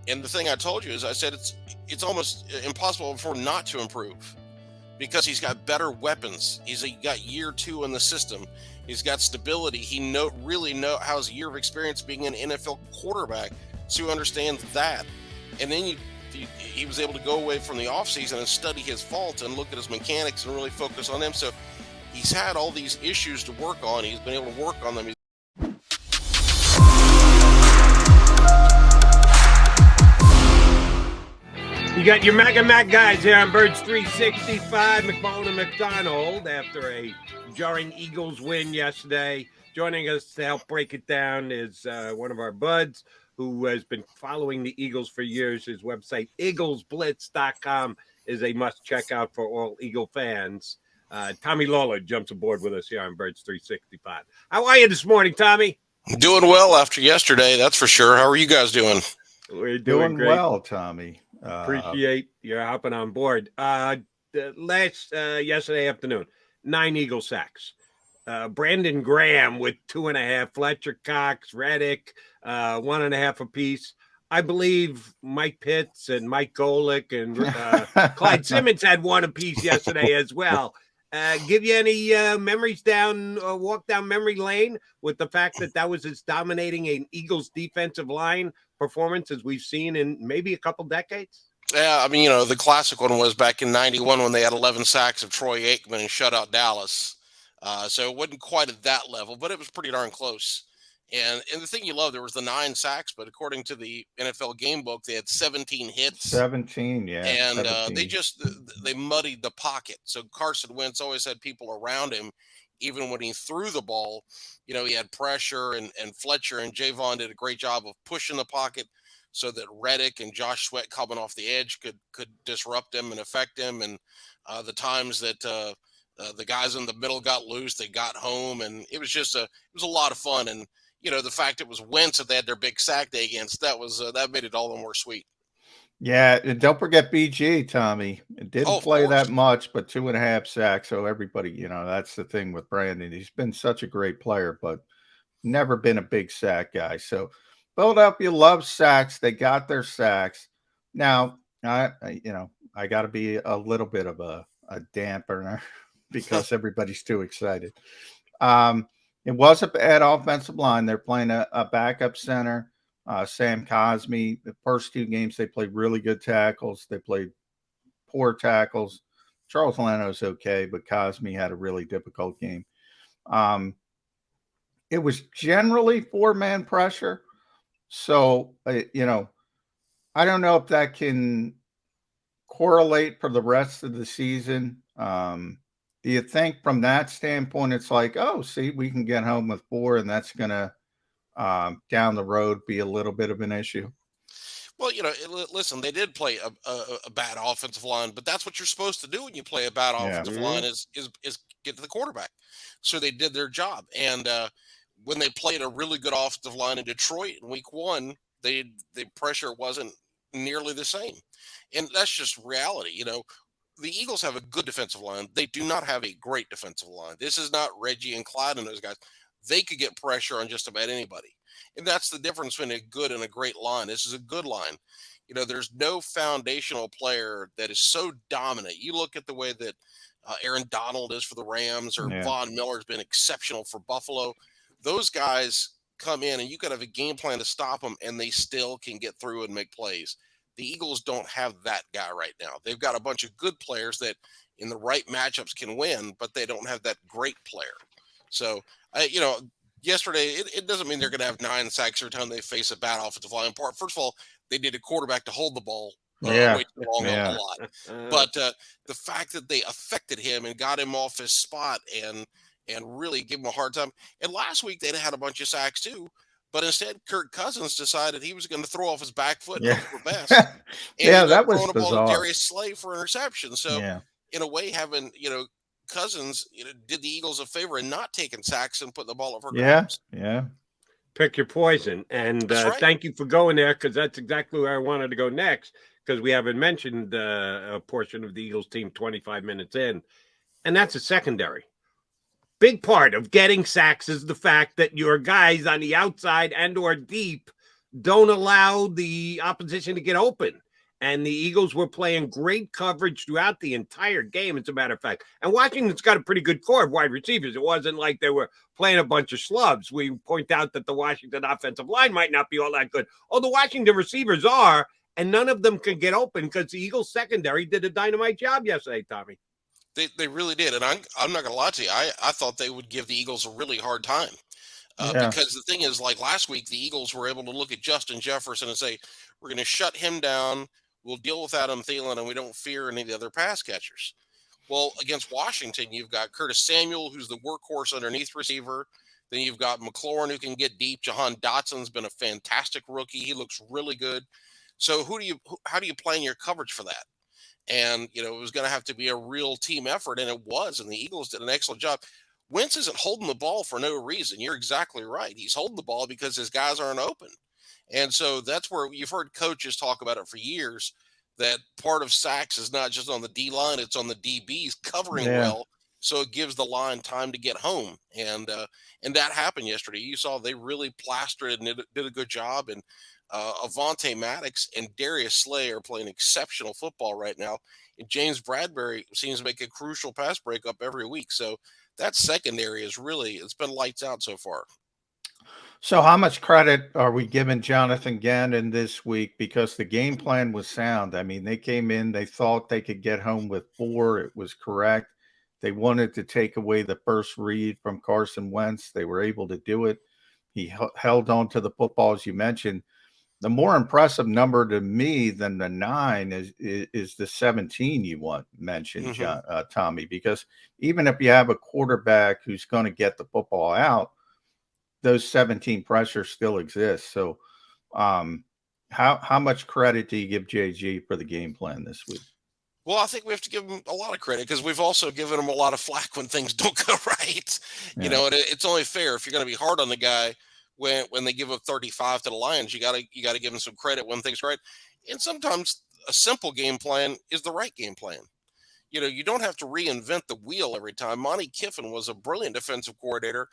And the thing I told you is I said it's almost impossible for him not to improve because he's got better weapons. He's got year 2 in the system. He's got stability. He really has a year of experience being an NFL quarterback, so he understands that. And then he was able to go away from the offseason and study his faults and look at his mechanics and really focus on them. So he's had all these issues to work on. He's been able to work on them. You got your Mac guys here on Birds 365. McMullen McDonald, after a jarring Eagles win yesterday. Joining us to help break it down is one of our buds who has been following the Eagles for years. His website, eaglesblitz.com, is a must check out for all Eagle fans. Tommy Lawlor jumps aboard with us here on Birds 365. How are you this morning, Tommy? Doing well after yesterday, that's for sure. How are you guys doing? We're doing great. Well, Tommy. Appreciate your hopping on board. Yesterday afternoon, 9 Eagle sacks. Brandon Graham with 2.5, Fletcher Cox, Reddick, 1.5 apiece. I believe Mike Pitts and Mike Golick and Clyde Simmons had 1 apiece yesterday as well. Give you any memories walk down memory lane with the fact that was as dominating an Eagles defensive line performance as we've seen in maybe a couple decades? Yeah, I mean, the classic one was back in '91 when they had 11 sacks of Troy Aikman and shut out Dallas. So it wasn't quite at that level, but it was pretty darn close. And the thing you love, there was the 9 sacks, but according to the NFL game book, they had 17 hits. 17, yeah. And 17. They muddied the pocket. So Carson Wentz always had people around him, even when he threw the ball. He had pressure, and Fletcher and Javon did a great job of pushing the pocket so that Reddick and Josh Sweat coming off the edge could disrupt him and affect him. And the times that the guys in the middle got loose, they got home, and it was a lot of fun. And the fact it was Wentz that they had their big sack day against, that made it all the more sweet. Yeah, and don't forget BG, Tommy. It didn't play that much, but 2.5 sacks. So everybody, that's the thing with Brandon. He's been such a great player, but never been a big sack guy. So Philadelphia loves sacks. They got their sacks. Now, I got to be a little bit of a dampener because everybody's too excited. It was a bad offensive line. They're playing a backup center. Sam Cosmi, the first 2 games, they played really good tackles. They played poor tackles. Charles Leno's okay, but Cosmi had a really difficult game. It was generally 4-man pressure. So, I don't know if that can correlate for the rest of the season. Do you think from that standpoint, it's like, oh, see, we can get home with 4, and that's going to down the road be a little bit of an issue? Well, listen, they did play a bad offensive line, but that's what you're supposed to do when you play a bad offensive line is get to the quarterback. So they did their job. And when they played a really good offensive line in Detroit in week 1, the pressure wasn't nearly the same. And that's just reality. The Eagles have a good defensive line. They do not have a great defensive line. This is not Reggie and Clyde and those guys. They could get pressure on just about anybody. And that's the difference between a good and a great line. This is a good line. There's no foundational player that is so dominant. You look at the way that Aaron Donald is for the Rams, or Von Miller's been exceptional for Buffalo. Those guys come in and you got to have a game plan to stop them, and they still can get through and make plays. The Eagles don't have that guy right now. They've got a bunch of good players that in the right matchups can win, but they don't have that great player. So, yesterday, it doesn't mean they're going to have 9 sacks every time they face a bad offensive line. First of all, they need a quarterback to hold the ball way too long a lot. But the fact that they affected him and got him off his spot and really give him a hard time. And last week, they'd had a bunch of sacks too. But instead, Kirk Cousins decided he was going to throw off his back foot and hope for best. And that was throwing bizarre. A ball to Darius Slay for interception. So, in a way, having Cousins did the Eagles a favor in not taking sacks and putting the ball over grabs. Yeah. Pick your poison. And thank you for going there, because that's exactly where I wanted to go next, because we haven't mentioned a portion of the Eagles team 25 minutes in, and that's a secondary. Big part of getting sacks is the fact that your guys on the outside and or deep don't allow the opposition to get open. And the Eagles were playing great coverage throughout the entire game, as a matter of fact. And Washington's got a pretty good core of wide receivers. It wasn't like they were playing a bunch of schlubs. We point out that the Washington offensive line might not be all that good. Oh, the Washington receivers are, and none of them can get open because the Eagles secondary did a dynamite job yesterday, Tommy. They really did. And I'm not going to lie to you. I thought they would give the Eagles a really hard time. Because the thing is, like last week, the Eagles were able to look at Justin Jefferson and say, we're going to shut him down. We'll deal with Adam Thielen, and we don't fear any of the other pass catchers. Well, against Washington, you've got Curtis Samuel, who's the workhorse underneath receiver. Then you've got McLaurin, who can get deep. Jahan Dotson's been a fantastic rookie. He looks really good. So how do you plan your coverage for that? And, it was going to have to be a real team effort, and it was. And the Eagles did an excellent job. Wentz isn't holding the ball for no reason. You're exactly right. He's holding the ball because his guys aren't open. And so that's where you've heard coaches talk about it for years, that part of sacks is not just on the D line, it's on the DBs covering well. So it gives the line time to get home. And that happened yesterday. You saw they really plastered and did a good job. And Avonte Maddox and Darius Slay are playing exceptional football right now. And James Bradbury seems to make a crucial pass breakup every week. So that secondary it's been lights out so far. So how much credit are we giving Jonathan Gannon this week? Because the game plan was sound. I mean, they came in, they thought they could get home with 4. It was correct. They wanted to take away the first read from Carson Wentz. They were able to do it. He held on to the football, as you mentioned. The more impressive number to me than the 9 is the 17 you mentioned, Tommy, because even if you have a quarterback who's going to get the football out, those 17 pressures still exist. So how much credit do you give JG for the game plan this week? Well, I think we have to give him a lot of credit because we've also given him a lot of flack when things don't go right. Yeah. It's only fair if you're going to be hard on the guy when they give up 35 to the Lions. You got to give them some credit when things are right. And sometimes a simple game plan is the right game plan. You don't have to reinvent the wheel every time. Monty Kiffin was a brilliant defensive coordinator,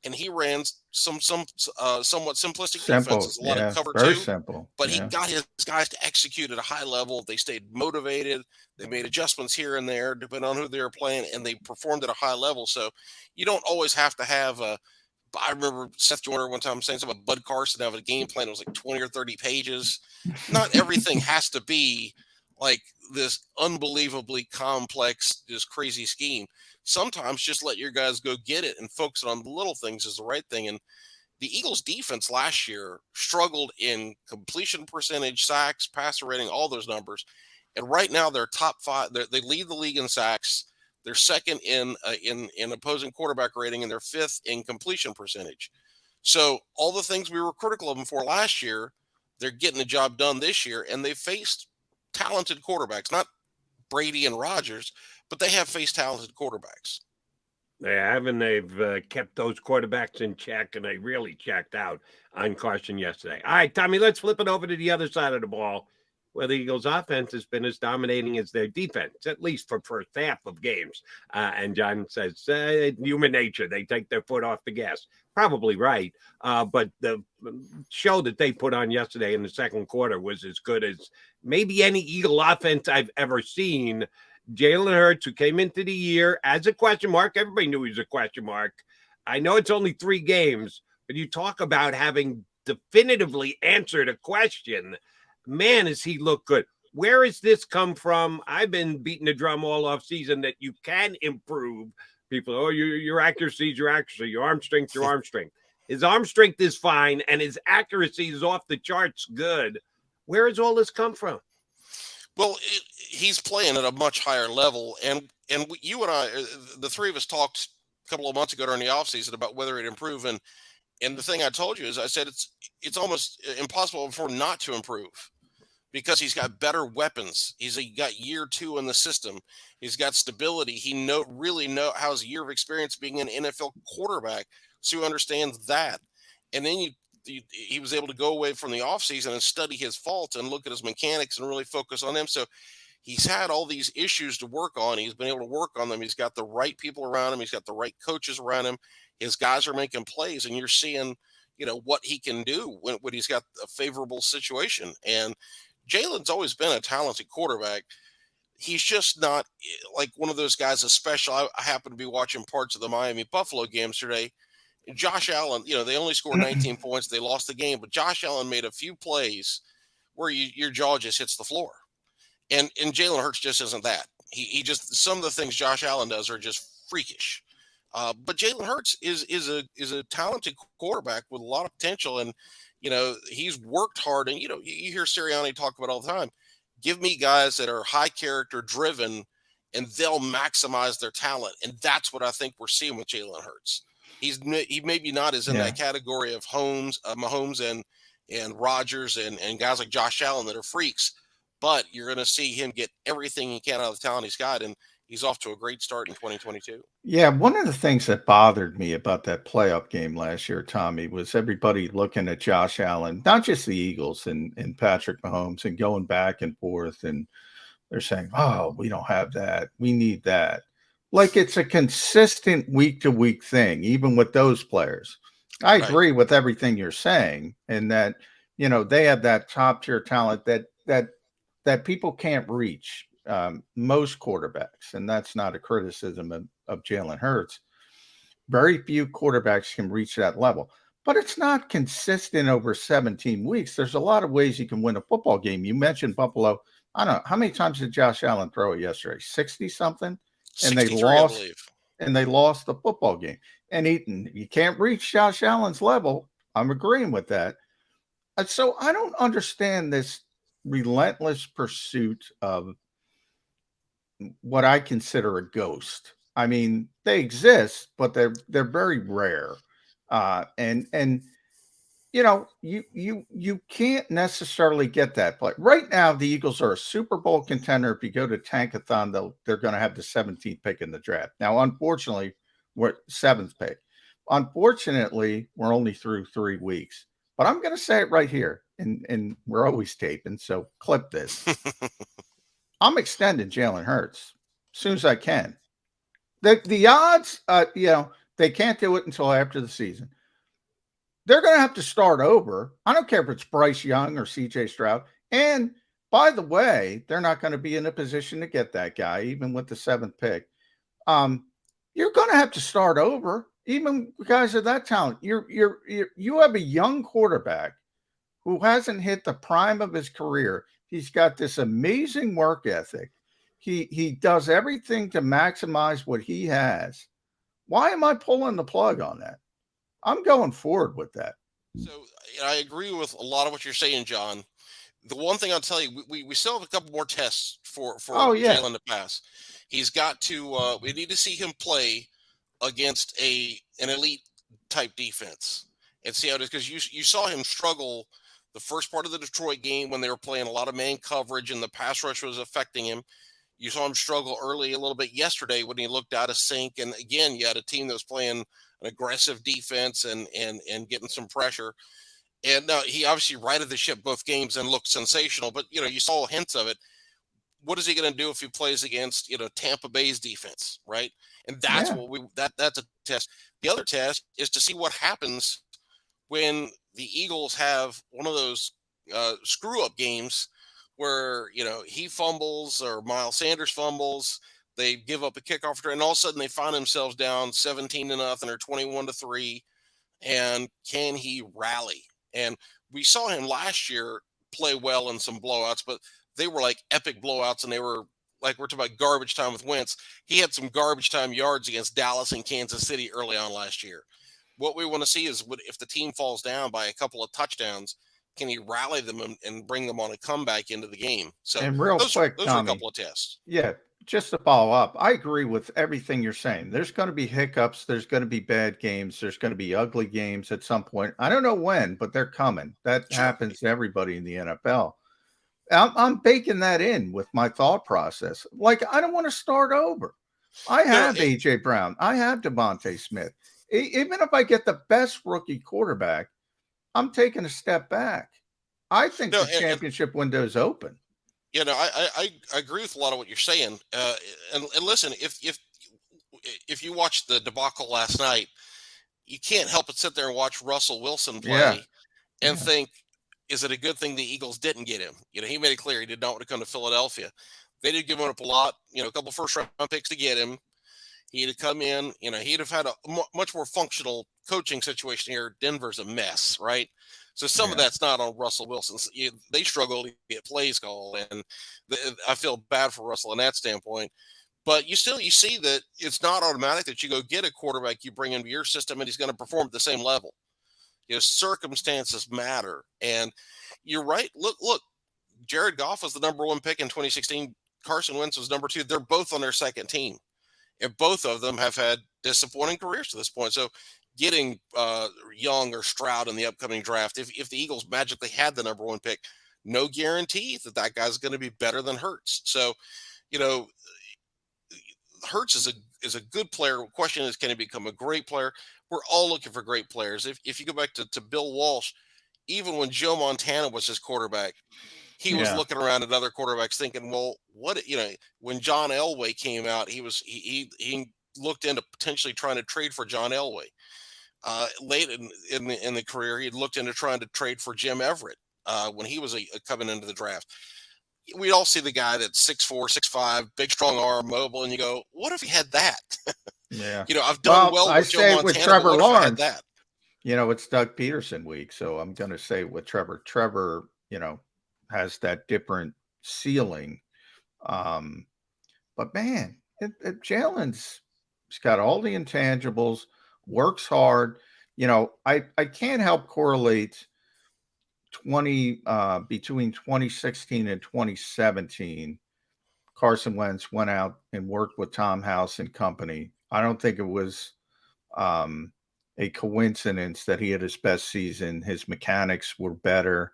and he ran some somewhat simplistic defenses, a lot of cover very two. Simple. But he got his guys to execute at a high level. They stayed motivated. They made adjustments here and there, depending on who they were playing, and they performed at a high level. So you don't always have to have a. I remember Seth Joyner one time saying something about Bud Carson have a game plan. It was like 20 or 30 pages. Not everything has to be like this unbelievably complex, this crazy scheme. Sometimes just let your guys go get it and focus on the little things is the right thing. And the Eagles defense last year struggled in completion percentage, sacks, passer rating, all those numbers. And right now they're top 5. They lead the league in sacks. They're second in opposing quarterback rating, and they're 5th in completion percentage. So all the things we were critical of them for last year, they're getting the job done this year, and they faced talented quarterbacks, not Brady and Rodgers, but they have faced talented quarterbacks. They have, and they've kept those quarterbacks in check, and they really checked out on Carson yesterday. All right, Tommy, let's flip it over to the other side of the ball, where the Eagles' offense has been as dominating as their defense, at least for first half of games. And John says, human nature, they take their foot off the gas. Probably right. But the show that they put on yesterday in the second quarter was as good as maybe any Eagle offense I've ever seen. Jalen Hurts, who came into the year as a question mark. Everybody knew he was a question mark. I know it's only 3 games, but you talk about having definitively answered a question. Man, does he look good. Where has this come from? I've been beating the drum all off season that you can improve. People, your accuracy is your accuracy, your arm strength, your arm strength. His arm strength is fine, and his accuracy is off the charts good. Where has all this come from? Well, he's playing at a much higher level, and you and I, the 3 of us, talked a couple of months ago during the offseason about whether it improve, and the thing I told you is I said it's almost impossible for him not to improve because he's got better weapons. He's got year 2 in the system. He's got stability. He really has a year of experience being an NFL quarterback, so he understands that. And then he was able to go away from the offseason and study his faults and look at his mechanics and really focus on them. So he's had all these issues to work on. He's been able to work on them. He's got the right people around him. He's got the right coaches around him. His guys are making plays, and you're seeing what he can do when he's got a favorable situation. And Jalen's always been a talented quarterback. He's just not like one of those guys, especially. I happen to be watching parts of the Miami Buffalo games today. Josh Allen, they only scored 19 points. They lost the game, but Josh Allen made a few plays where your jaw just hits the floor. And Jalen Hurts just isn't that. He just, some of the things Josh Allen does are just freakish. But Jalen Hurts is a talented quarterback with a lot of potential, and he's worked hard. And you hear Sirianni talk about it all the time. Give me guys that are high character driven, and they'll maximize their talent. And that's what I think we're seeing with Jalen Hurts. He maybe not is in that category of Mahomes and Rodgers and guys like Josh Allen that are freaks, but you're going to see him get everything he can out of the talent he's got, and he's off to a great start in 2022. Yeah, one of the things that bothered me about that playoff game last year, Tommy, was everybody looking at Josh Allen, not just the Eagles and Patrick Mahomes, and going back and forth, and they're saying, oh, we don't have that. We need that. Like it's a consistent week-to-week thing, even with those players. I agree with everything you're saying, and that, they have that top-tier talent that people can't reach. Most quarterbacks, and that's not a criticism of Jalen Hurts. Very few quarterbacks can reach that level, but it's not consistent over 17 weeks. There's a lot of ways you can win a football game. You mentioned Buffalo. I don't know how many times did Josh Allen throw it yesterday? 60 something, and they lost. And they lost the football game. And you can't reach Josh Allen's level. I'm agreeing with that. And so I don't understand this relentless pursuit of what I consider a ghost. I mean, they exist, but they're very rare. And you can't necessarily get that play. Right now, the Eagles are a Super Bowl contender. If you go to Tankathon, they're going to have the 17th pick in the draft. Now, unfortunately, we're 7th pick. Unfortunately, we're only through 3 weeks. But I'm going to say it right here, and we're always taping, so clip this. I'm extending Jalen Hurts as soon as I can. The odds, they can't do it until after the season. They're going to have to start over. I don't care if it's Bryce Young or CJ Stroud. And by the way, they're not going to be in a position to get that guy, even with the 7th pick. You're going to have to start over, even guys of that talent. You have a young quarterback who hasn't hit the prime of his career. He's got this amazing work ethic. He does everything to maximize what he has. Why am I pulling the plug on that? I'm going forward with that. So I agree with a lot of what you're saying, John. The one thing I'll tell you, we still have a couple more tests for Jalen to pass. He's got to. We need to see him play against an elite type defense and see how it is, because you saw him struggle the first part of the Detroit game when they were playing a lot of man coverage and the pass rush was affecting him. You saw him struggle early a little bit yesterday when he looked out of sync. And again, you had a team that was playing an aggressive defense and getting some pressure. And he obviously righted the ship both games and looked sensational. But, you saw hints of it. What is he going to do if he plays against, Tampa Bay's defense, right? And that's that's a test. The other test is to see what happens when the Eagles have one of those screw-up games where, he fumbles or Miles Sanders fumbles, they give up a kickoff return, and all of a sudden they find themselves down 17-0 or 21-3, and can he rally? And we saw him last year play well in some blowouts, but they were like epic blowouts, and they were like, we're talking about garbage time with Wentz. He had some garbage time yards against Dallas and Kansas City early on last year. What we want to see is if the team falls down by a couple of touchdowns, can he rally them and bring them on a comeback into the game? So, and real quick, those are a couple of tests. Yeah, just to follow up, I agree with everything you're saying. There's going to be hiccups. There's going to be bad games. There's going to be ugly games at some point. I don't know when, but they're coming. That happens to everybody in the NFL. I'm baking that in with my thought process. Like, I don't want to start over. I have A.J. Brown. I have Devonta Smith. Even if I get the best rookie quarterback, I'm taking a step back. I think the championship window is open. I agree with a lot of what you're saying. And listen, if you watched the debacle last night, you can't help but sit there and watch Russell Wilson play and think, is it a good thing the Eagles didn't get him? He made it clear he did not want to come to Philadelphia. They did give him up a lot, a couple first-round picks to get him. He'd have come in, he'd have had a much more functional coaching situation here. Denver's a mess, right? So some of that's not on Russell Wilson. They struggle to get plays called, and I feel bad for Russell in that standpoint. But you see that it's not automatic that you go get a quarterback you bring into your system and he's going to perform at the same level. Circumstances matter, and you're right. Look, Jared Goff was the number 1 pick in 2016. Carson Wentz was number 2. They're both on their second team, and both of them have had disappointing careers to this point. So getting Young or Stroud in the upcoming draft, if the Eagles magically had the number 1 pick, no guarantee that guy's going to be better than Hurts. So, Hurts is a good player. The question is, can he become a great player? We're all looking for great players. If you go back to Bill Walsh, even when Joe Montana was his quarterback, he was looking around at other quarterbacks thinking, well, when John Elway came out, he looked into potentially trying to trade for John Elway. Late in the career, he looked into trying to trade for Jim Everett when he was coming into the draft. We all see the guy that's 6'4", 6'5", big, strong arm, mobile, and you go, what if he had that? Yeah. I've done well with Joe Montana, with Trevor Lawrence, that? It's Doug Peterson week, so I'm going to say with Trevor, has that different ceiling. But man, Jalen's got all the intangibles, works hard. I can't help correlate between 2016 and 2017. Carson Wentz went out and worked with Tom House and company. I don't think it was a coincidence that he had his best season. His mechanics were better,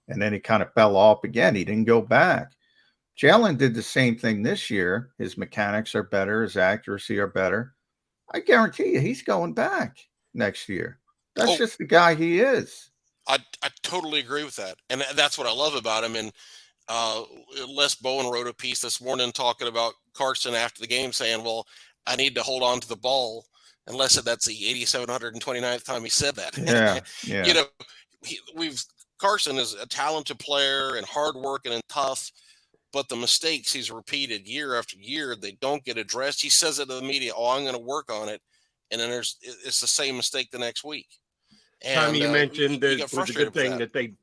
and then he kind of fell off again. He didn't go back. Jalen did the same thing this year. His mechanics are better. His accuracy are better. I guarantee you he's going back next year. That's just the guy he is. I totally agree with that. And that's what I love about him. And Les Bowen wrote a piece this morning talking about Carson after the game saying, well, I need to hold on to the ball. And Les said that's the 8,729th time he said that. Yeah. Carson is a talented player and hardworking and tough, but the mistakes he's repeated year after year, they don't get addressed. He says it to the media, I'm going to work on it. And then it's the same mistake the next week. And, Tommy, you mentioned it was a good thing that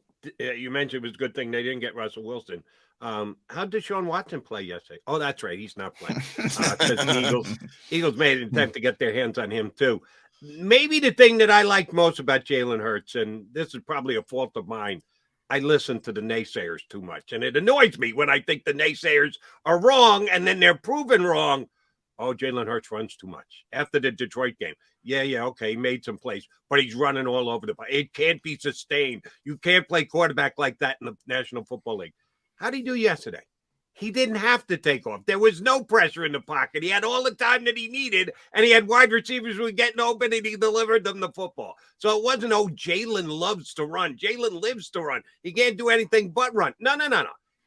you mentioned it was a good thing they didn't get Russell Wilson. How did Deshaun Watson play yesterday? Oh, that's right. He's not playing. Because the Eagles made an attempt to get their hands on him too. Maybe the thing that I like most about Jalen Hurts, and this is probably a fault of mine, I listen to the naysayers too much. And it annoys me when I think the naysayers are wrong and then they're proven wrong. Oh, Jalen Hurts runs too much. After the Detroit game, okay, he made some plays, but he's running all over the place. It can't be sustained. You can't play quarterback like that in the National Football League. How did he do yesterday? He didn't have to take off. There was no pressure in the pocket. He had all the time that he needed, and he had wide receivers who were getting open, and he delivered them the football. So it wasn't, Jalen loves to run. Jalen lives to run. He can't do anything but run. No.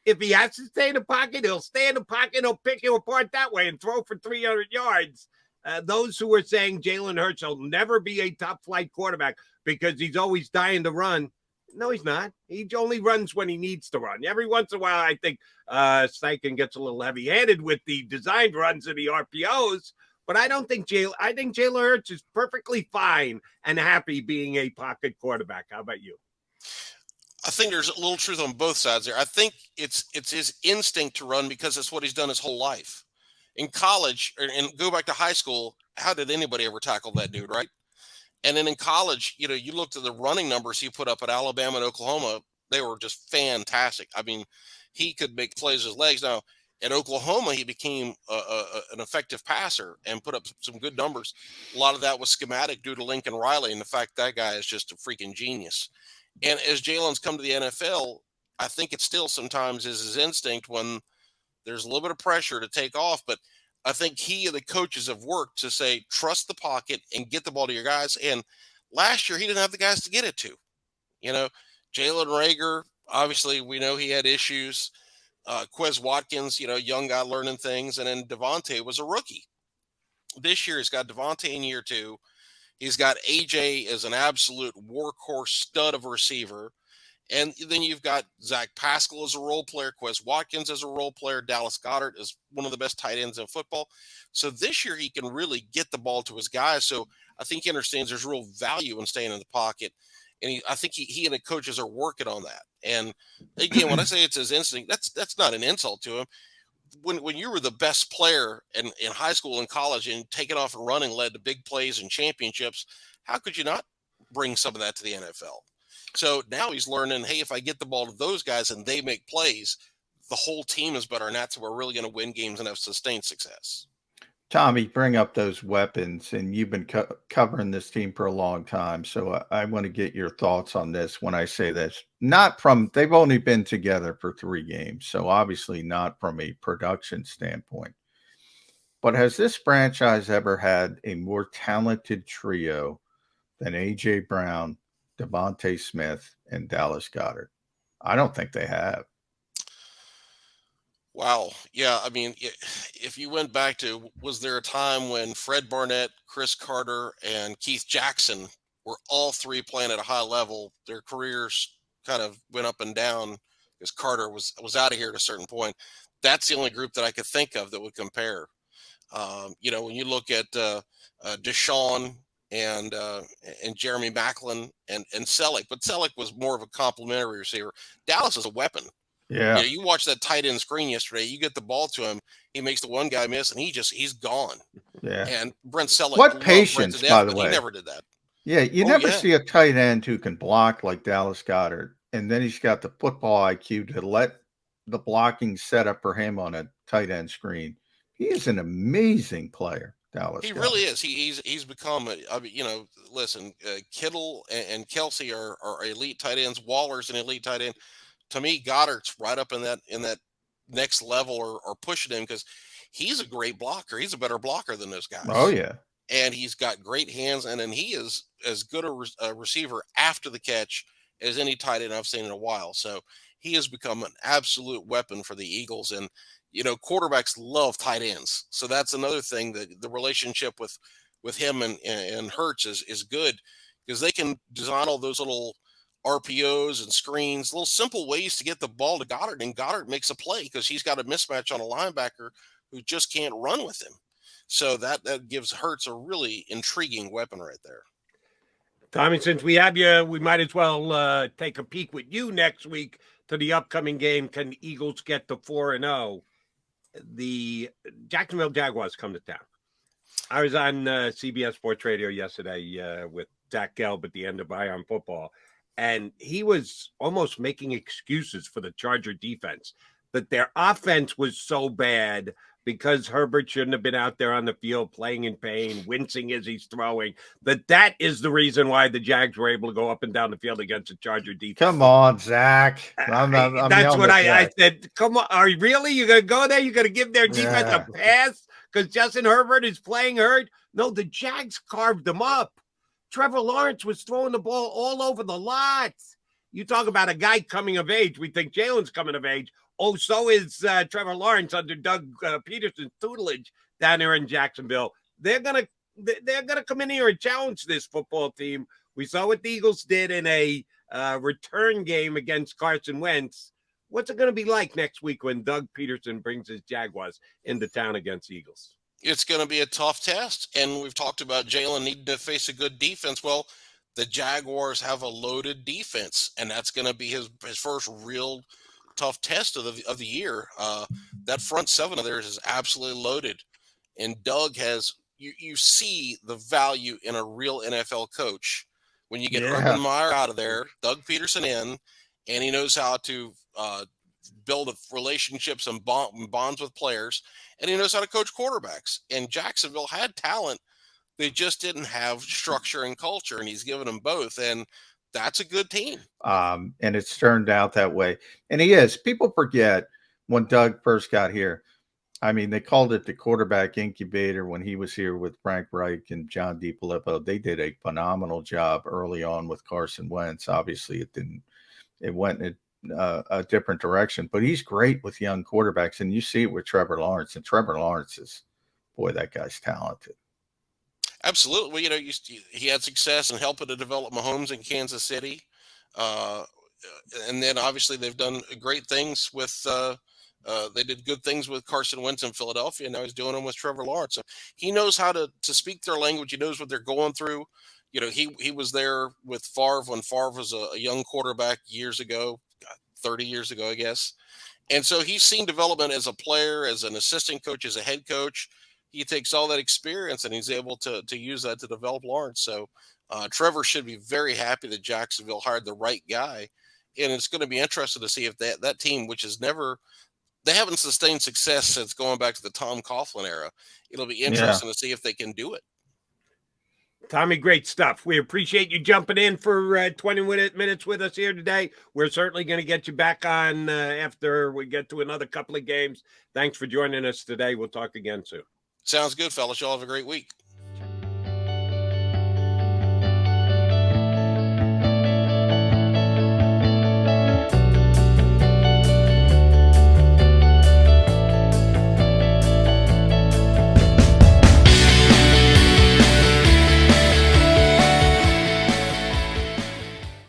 If he has to stay in the pocket, he'll stay in the pocket. He'll pick you apart that way and throw for 300 yards. Those who are saying Jalen Hurts will never be a top-flight quarterback because he's always dying to run, no, he's not. He only runs when he needs to run. Every once in a while, I think Steichen gets a little heavy-handed with the designed runs and the RPOs, but I don't think I think Jalen Hurts is perfectly fine and happy being a pocket quarterback. How about you? I think there's a little truth on both sides there. I think it's his instinct to run because it's what he's done his whole life. In college, and go back to high school, how did anybody ever tackle that dude, right? And then in college, you looked at the running numbers he put up at Alabama and Oklahoma, they were just fantastic. I mean, he could make plays with his legs. Now, at Oklahoma, he became an effective passer and put up some good numbers. A lot of that was schematic due to Lincoln Riley and the fact that guy is just a freaking genius. And as Jalen's come to the NFL, I think it still sometimes is his instinct when there's a little bit of pressure to take off. But I think he and the coaches have worked to say, trust the pocket and get the ball to your guys. And last year, he didn't have the guys to get it to. Jalen Reagor, obviously, we know he had issues. Quez Watkins, young guy learning things. And then Devonta was a rookie. This year, he's got Devonta in year 2. He's got AJ as an absolute workhorse stud of a receiver. And then you've got Zach Pascal as a role player, Quez Watkins as a role player, Dallas Goedert is one of the best tight ends in football. So this year he can really get the ball to his guys. So I think he understands there's real value in staying in the pocket. And I think he and the coaches are working on that. And again, when I say it's his instinct, that's not an insult to him. When you were the best player in high school and college and taking off and running led to big plays and championships, how could you not bring some of that to the NFL? So now he's learning, hey, if I get the ball to those guys and they make plays, the whole team is better, and that's how we're really going to win games and have sustained success. Tommy, bring up those weapons, and you've been covering this team for a long time, so I want to get your thoughts on this when I say this. They've only been together for 3 games, so obviously not from a production standpoint. But has this franchise ever had a more talented trio than A.J. Brown, Devonta Smith, and Dallas Goedert? I don't think they have. Wow. Yeah. I mean, if you went back to, was there a time when Fred Barnett, Chris Carter, and Keith Jackson were all 3 playing at a high level? Their careers kind of went up and down because Carter was out of here at a certain point. That's the only group that I could think of that would compare. When you look at Deshaun and Jeremy Maclin and Selleck, but Selleck was more of a complimentary receiver. Dallas is a weapon. Yeah. You watch that tight end screen yesterday. You get the ball to him, he makes the one guy miss, and he's gone. Yeah. And Brent Selleck, what patience, by the way. He never did that. Yeah, you never see a tight end who can block like Dallas Goedert, and then he's got the football IQ to let the blocking set up for him on a tight end screen. He is an amazing player. Dallas. He really is. He's become. Listen, Kittle and Kelsey are elite tight ends. Waller's an elite tight end. To me, Goddard's right up in that next level or pushing him because he's a great blocker. He's a better blocker than those guys. Oh yeah, and he's got great hands, and then he is as good a receiver after the catch as any tight end I've seen in a while. So he has become an absolute weapon for the Eagles, and quarterbacks love tight ends. So that's another thing, that the relationship with him and Hurts is good because they can design all those little RPOs and screens, little simple ways to get the ball to Goddard, and Goddard makes a play because he's got a mismatch on a linebacker who just can't run with him. So that gives Hurts a really intriguing weapon right there. Tommy, since we have you, we might as well take a peek with you next week to the upcoming game. Can the Eagles get to 4-0? The Jacksonville Jaguars come to town. I was on CBS Sports Radio yesterday with Zach Gelb at the end of Eye on Football, and he was almost making excuses for the Charger defense, that their offense was so bad because Herbert shouldn't have been out there on the field playing in pain, wincing as he's throwing, that is the reason why the Jags were able to go up and down the field against the Charger defense. Come on, Zach. That's what I said. Come on. Are you really? You're going to go there? You're going to give their defense a pass because Justin Herbert is playing hurt? No, the Jags carved them up. Trevor Lawrence was throwing the ball all over the lot. You talk about a guy coming of age. We think Jalen's coming of age. Oh, so is Trevor Lawrence under Doug Peterson's tutelage down there in Jacksonville. They're gonna come in here and challenge this football team. We saw what the Eagles did in a return game against Carson Wentz. What's it going to be like next week when Doug Peterson brings his Jaguars into town against the Eagles? It's going to be a tough test, and we've talked about Jalen needing to face a good defense. Well, the Jaguars have a loaded defense, and that's going to be his first real tough test of the year. That front seven of theirs is absolutely loaded, and Doug has you see the value in a real NFL coach when you get Urban Meyer out of there, Doug Peterson in, and he knows how to build relationships and bonds with players, and he knows how to coach quarterbacks. And Jacksonville had talent, they just didn't have structure and culture, and he's given them both, and that's a good team. And it's turned out that way. And he is. People forget when Doug first got here. I mean, they called it the quarterback incubator when he was here with Frank Reich and John DiPilippo. They did a phenomenal job early on with Carson Wentz. Obviously, it went in a different direction, but he's great with young quarterbacks. And you see it with Trevor Lawrence. And Trevor Lawrence is, boy, that guy's talented. Absolutely. Well, he had success in helping to develop Mahomes in Kansas City. And then obviously they've done great things with they did good things with Carson Wentz in Philadelphia, and now he's doing them with Trevor Lawrence. So he knows how to speak their language. He knows what they're going through. He was there with Favre when Favre was a young quarterback years ago, 30 years ago, I guess. And so he's seen development as a player, as an assistant coach, as a head coach. He takes all that experience and he's able to use that to develop Lawrence. So Trevor should be very happy that Jacksonville hired the right guy. And it's going to be interesting to see if that team, which has they haven't sustained success since going back to the Tom Coughlin era. It'll be interesting to see if they can do it. Tommy, great stuff. We appreciate you jumping in for 20 minutes with us here today. We're certainly going to get you back on after we get to another couple of games. Thanks for joining us today. We'll talk again soon. Sounds good, fellas. Y'all have a great week.